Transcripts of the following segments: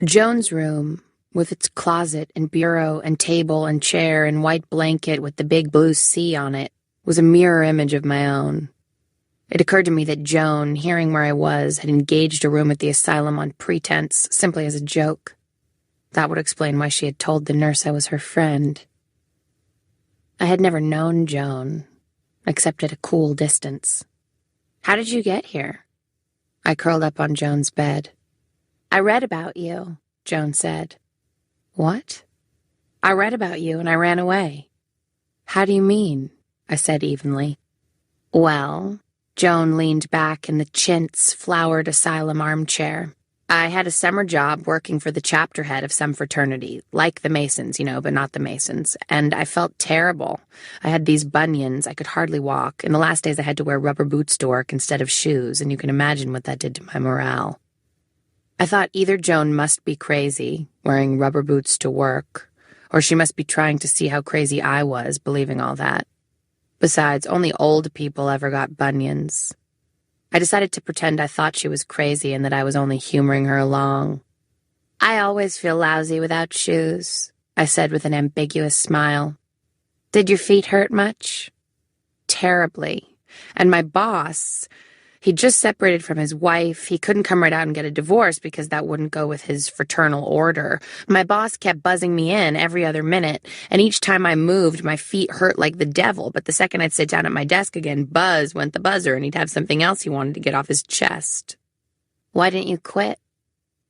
Joan's room, with its closet and bureau and table and chair and white blanket with the big blue C on it, was a mirror image of my own. It occurred to me that Joan, hearing where I was, had engaged a room at the asylum on pretense, simply as a joke. That would explain why she had told the nurse I was her friend. I had never known Joan, except at a cool distance. "How did you get here?" I curled up on Joan's bed. "I read about you," Joan said. "What?" "I read about you and I ran away." "How do you mean?" I said evenly. "Well," Joan leaned back in the chintz, flowered asylum armchair. "I had a summer job working for the chapter head of some fraternity, like the Masons, but not the Masons, and I felt terrible. I had these bunions, I could hardly walk. In the last days I had to wear rubber boots to work instead of shoes, and you can imagine what that did to my morale. I thought either Joan must be crazy, wearing rubber boots to work, or she must be trying to see how crazy I was, believing all that. Besides, only old people ever got bunions. I decided to pretend I thought she was crazy and that I was only humoring her along. "I always feel lousy without shoes," I said with an ambiguous smile. "Did your feet hurt much?" "Terribly. And my boss, he'd just separated from his wife. He couldn't come right out and get a divorce because that wouldn't go with his fraternal order. My boss kept buzzing me in every other minute, and each time I moved, my feet hurt like the devil, but the second I'd sit down at my desk again, buzz went the buzzer, and he'd have something else he wanted to get off his chest." "Why didn't you quit?"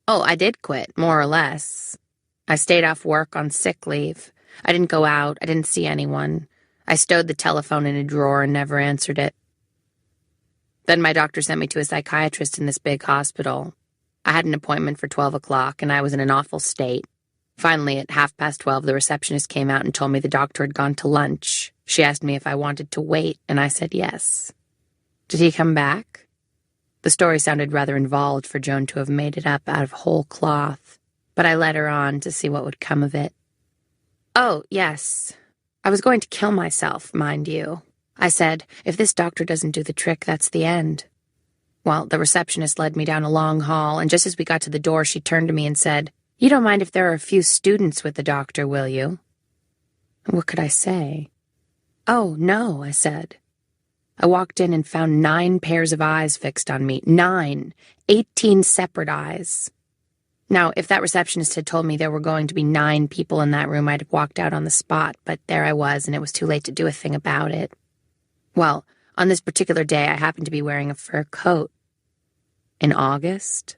"Oh, I did quit, more or less. I stayed off work on sick leave. I didn't go out. I didn't see anyone. I stowed the telephone in a drawer and never answered it. Then my doctor sent me to a psychiatrist in this big hospital. I had an appointment for 12 o'clock, and I was in an awful state. Finally, at 12:30, the receptionist came out and told me the doctor had gone to lunch. She asked me if I wanted to wait, and I said yes. Did he come back? The story sounded rather involved for Joan to have made it up out of whole cloth, but I led her on to see what would come of it. "Oh, yes. I was going to kill myself, mind you. I said, if this doctor doesn't do the trick, that's the end." Well, the receptionist led me down a long hall, and just as we got to the door, she turned to me and said, "You don't mind if there are a few students with the doctor, will you?" What could I say? "Oh, no," I said. I walked in and found 9 pairs of eyes fixed on me. 9. 18 separate eyes. Now, if that receptionist had told me there were going to be 9 people in that room, I'd have walked out on the spot, but there I was, and it was too late to do a thing about it. Well, on this particular day, I happened to be wearing a fur coat. In August?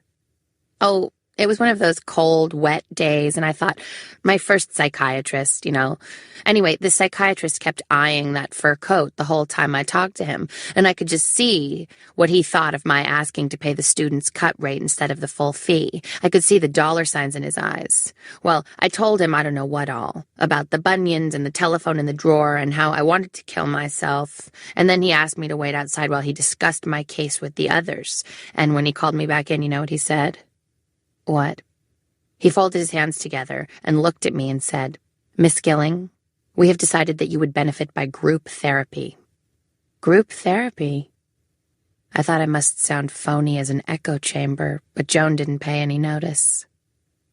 Oh, it was one of those cold, wet days, and I thought, my first psychiatrist, Anyway, the psychiatrist kept eyeing that fur coat the whole time I talked to him, and I could just see what he thought of my asking to pay the student's cut rate instead of the full fee. I could see the dollar signs in his eyes. Well, I told him I don't know what all, about the bunions and the telephone in the drawer and how I wanted to kill myself, and then he asked me to wait outside while he discussed my case with the others, and when he called me back in, you know what he said? "What?" He folded his hands together and looked at me and said, "Miss Gilling, we have decided that you would benefit by group therapy." Group therapy? I thought I must sound phony as an echo chamber, but Joan didn't pay any notice.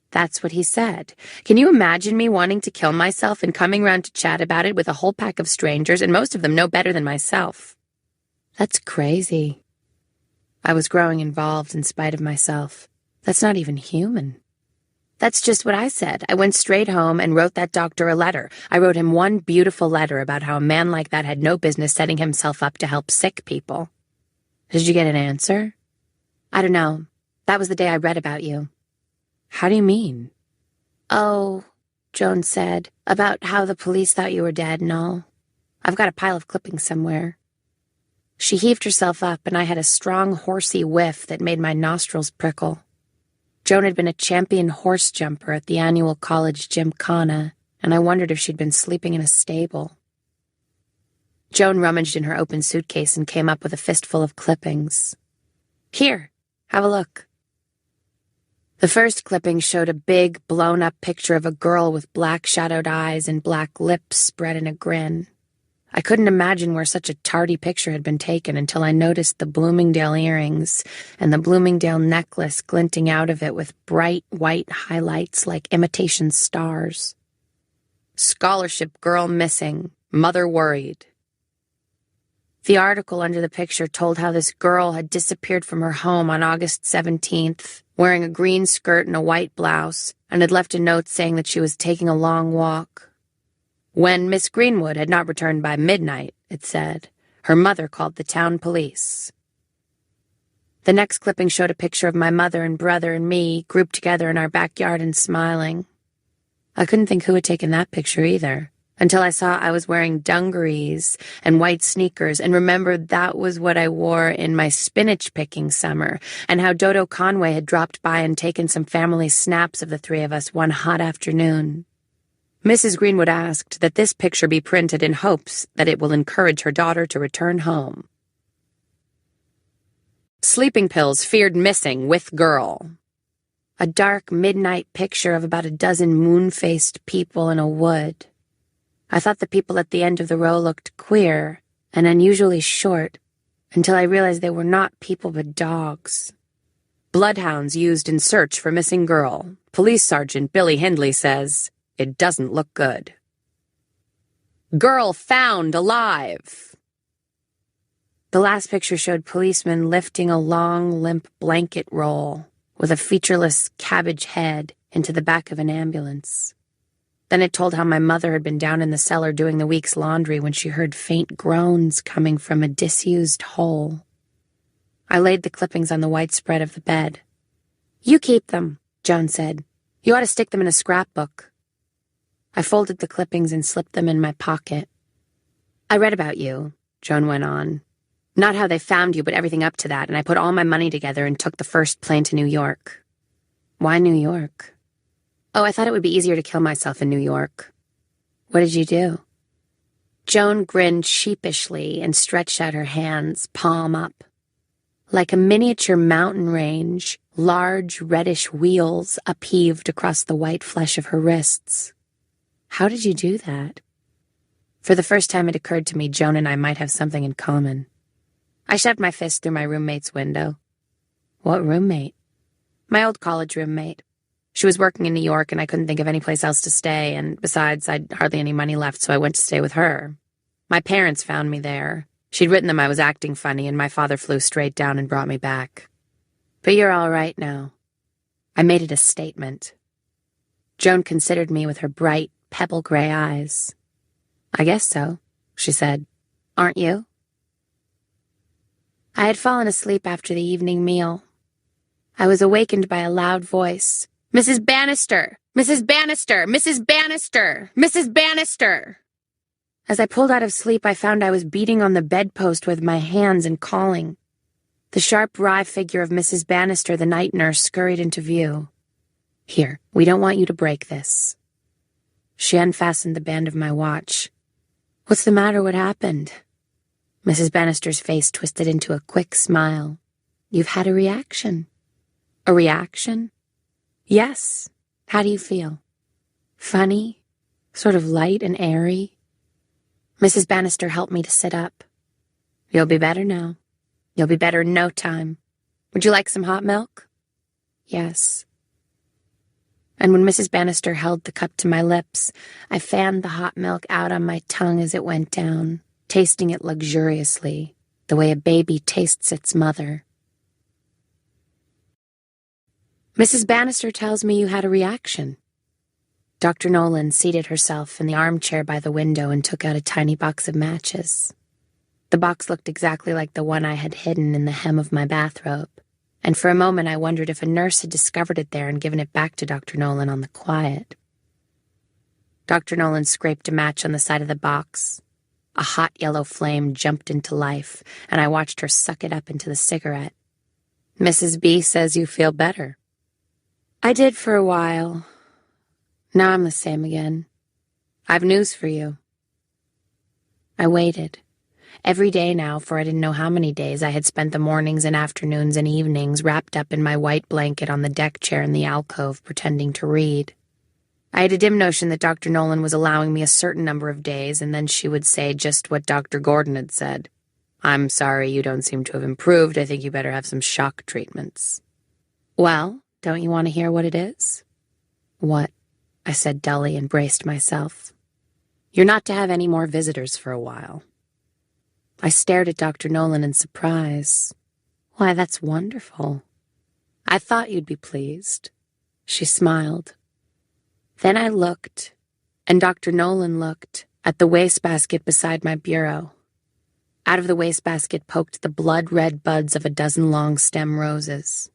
That's what he said. Can you imagine me wanting to kill myself and coming round to chat about it with a whole pack of strangers, and most of them no better than myself? That's crazy. I was growing involved in spite of myself. That's not even human. That's just what I said. I went straight home and wrote that doctor a letter. I wrote him one beautiful letter about how a man like that had no business setting himself up to help sick people. Did you get an answer? I don't know. That was the day I read about you. How do you mean? Oh, Joan said, about how the police thought you were dead and all. I've got a pile of clippings somewhere. She heaved herself up, and I had a strong, horsey whiff that made my nostrils prickle. Joan had been a champion horse jumper at the annual college gymkhana, and I wondered if she'd been sleeping in a stable. Joan rummaged in her open suitcase and came up with a fistful of clippings. "Here, have a look." The first clipping showed a big, blown-up picture of a girl with black shadowed eyes and black lips spread in a grin. I couldn't imagine where such a tardy picture had been taken until I noticed the Bloomingdale earrings and the Bloomingdale necklace glinting out of it with bright white highlights like imitation stars. Scholarship girl missing, mother worried. The article under the picture told how this girl had disappeared from her home on August 17th, wearing a green skirt and a white blouse, and had left a note saying that she was taking a long walk. When Miss Greenwood had not returned by midnight, it said, her mother called the town police. The next clipping showed a picture of my mother and brother and me grouped together in our backyard and smiling. I couldn't think who had taken that picture either, until I saw I was wearing dungarees and white sneakers and remembered that was what I wore in my spinach picking summer, and how Dodo Conway had dropped by and taken some family snaps of the three of us one hot afternoon. Mrs. Greenwood asked that this picture be printed in hopes that it will encourage her daughter to return home. Sleeping pills feared missing with girl. A dark midnight picture of about a dozen moon-faced people in a wood. I thought the people at the end of the row looked queer and unusually short until I realized they were not people but dogs. Bloodhounds used in search for missing girl. Police Sergeant Billy Hindley says, it doesn't look good. Girl found alive. The last picture showed policemen lifting a long, limp blanket roll with a featureless cabbage head into the back of an ambulance. Then it told how my mother had been down in the cellar doing the week's laundry when she heard faint groans coming from a disused hole. I laid the clippings on the white spread of the bed. You keep them, Joan said. You ought to stick them in a scrapbook. I folded the clippings and slipped them in my pocket. I read about you, Joan went on. Not how they found you, but everything up to that, and I put all my money together and took the first plane to New York. Why New York? Oh, I thought it would be easier to kill myself in New York. What did you do? Joan grinned sheepishly and stretched out her hands, palm up. Like a miniature mountain range, large reddish wheels upheaved across the white flesh of her wrists. How did you do that? For the first time it occurred to me Joan and I might have something in common. I shoved my fist through my roommate's window. What roommate? My old college roommate. She was working in New York and I couldn't think of any place else to stay, and besides, I'd hardly any money left, so I went to stay with her. My parents found me there. She'd written them I was acting funny, and my father flew straight down and brought me back. But you're all right now. I made it a statement. Joan considered me with her bright, pebble-gray eyes. I guess so, she said. Aren't you? I had fallen asleep after the evening meal. I was awakened by a loud voice. Mrs. Bannister! Mrs. Bannister! Mrs. Bannister! Mrs. Bannister! As I pulled out of sleep, I found I was beating on the bedpost with my hands and calling. The sharp, wry figure of Mrs. Bannister, the night nurse, scurried into view. Here, we don't want you to break this. She unfastened the band of my watch. What's the matter? What happened? Mrs. Bannister's face twisted into a quick smile. You've had a reaction. A reaction? Yes. How do you feel? Funny? Sort of light and airy? Mrs. Bannister helped me to sit up. You'll be better now. You'll be better in no time. Would you like some hot milk? Yes. And when Mrs. Bannister held the cup to my lips, I fanned the hot milk out on my tongue as it went down, tasting it luxuriously, the way a baby tastes its mother. Mrs. Bannister tells me you had a reaction. Dr. Nolan seated herself in the armchair by the window and took out a tiny box of matches. The box looked exactly like the one I had hidden in the hem of my bathrobe, and for a moment I wondered if a nurse had discovered it there and given it back to Dr. Nolan on the quiet. Dr. Nolan scraped a match on the side of the box. A hot yellow flame jumped into life, and I watched her suck it up into the cigarette. Mrs. B says you feel better. I did for a while. Now I'm the same again. I've news for you. I waited. Every day now, for I didn't know how many days I had spent the mornings and afternoons and evenings wrapped up in my white blanket on the deck chair in the alcove pretending to read. I had a dim notion that Dr. Nolan was allowing me a certain number of days, and then she would say just what Dr. Gordon had said. "I'm sorry, you don't seem to have improved. I think you better have some shock treatments." "Well, don't you want to hear what it is?" "What?" I said dully and braced myself. "You're not to have any more visitors for a while." I stared at Dr. Nolan in surprise. "Why, that's wonderful. I thought you'd be pleased." She smiled. Then I looked, and Dr. Nolan looked, at the wastebasket beside my bureau. Out of the wastebasket poked the blood-red buds of a dozen long-stem roses.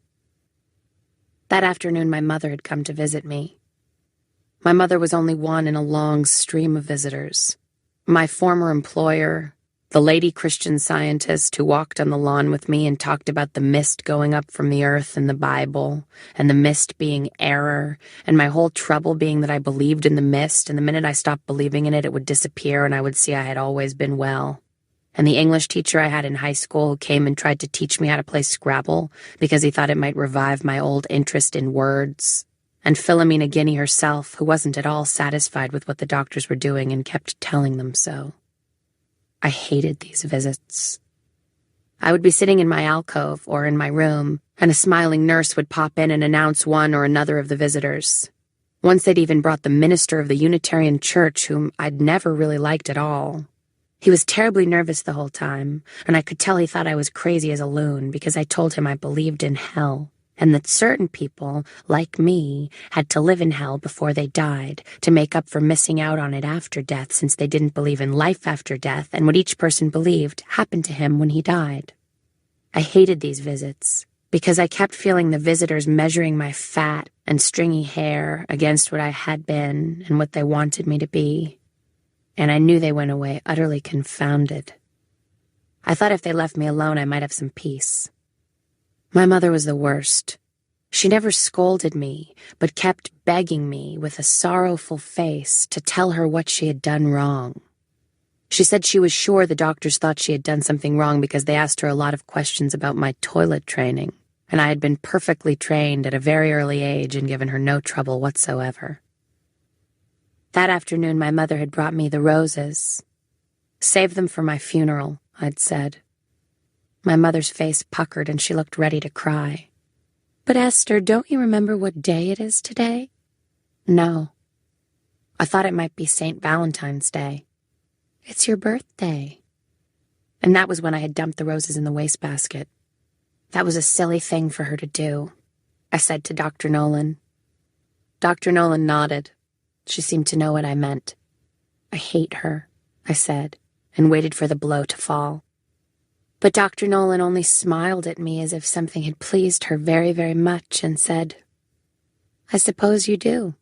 That afternoon my mother had come to visit me. My mother was only one in a long stream of visitors. My former employer, the lady Christian Scientist who walked on the lawn with me and talked about the mist going up from the earth in the Bible, and the mist being error, and my whole trouble being that I believed in the mist, and the minute I stopped believing in it, it would disappear and I would see I had always been well. And the English teacher I had in high school who came and tried to teach me how to play Scrabble because he thought it might revive my old interest in words. And Philomena Guinea herself, who wasn't at all satisfied with what the doctors were doing and kept telling them so. I hated these visits. I would be sitting in my alcove or in my room, and a smiling nurse would pop in and announce one or another of the visitors. Once they'd even brought the minister of the Unitarian Church, whom I'd never really liked at all. He was terribly nervous the whole time, and I could tell he thought I was crazy as a loon because I told him I believed in hell, and that certain people, like me, had to live in hell before they died to make up for missing out on it after death since they didn't believe in life after death, and what each person believed happened to him when he died. I hated these visits because I kept feeling the visitors measuring my fat and stringy hair against what I had been and what they wanted me to be. And I knew they went away utterly confounded. I thought if they left me alone, I might have some peace. My mother was the worst. She never scolded me, but kept begging me with a sorrowful face to tell her what she had done wrong. She said she was sure the doctors thought she had done something wrong because they asked her a lot of questions about my toilet training, and I had been perfectly trained at a very early age and given her no trouble whatsoever. That afternoon my mother had brought me the roses. "Save them for my funeral," I'd said. My mother's face puckered and she looked ready to cry. "But Esther, don't you remember what day it is today?" "No. I thought it might be St. Valentine's Day." "It's your birthday." And that was when I had dumped the roses in the wastebasket. That was a silly thing for her to do, I said to Dr. Nolan. Dr. Nolan nodded. She seemed to know what I meant. "I hate her," I said, and waited for the blow to fall. But Dr. Nolan only smiled at me as if something had pleased her very, very much and said, "I suppose you do."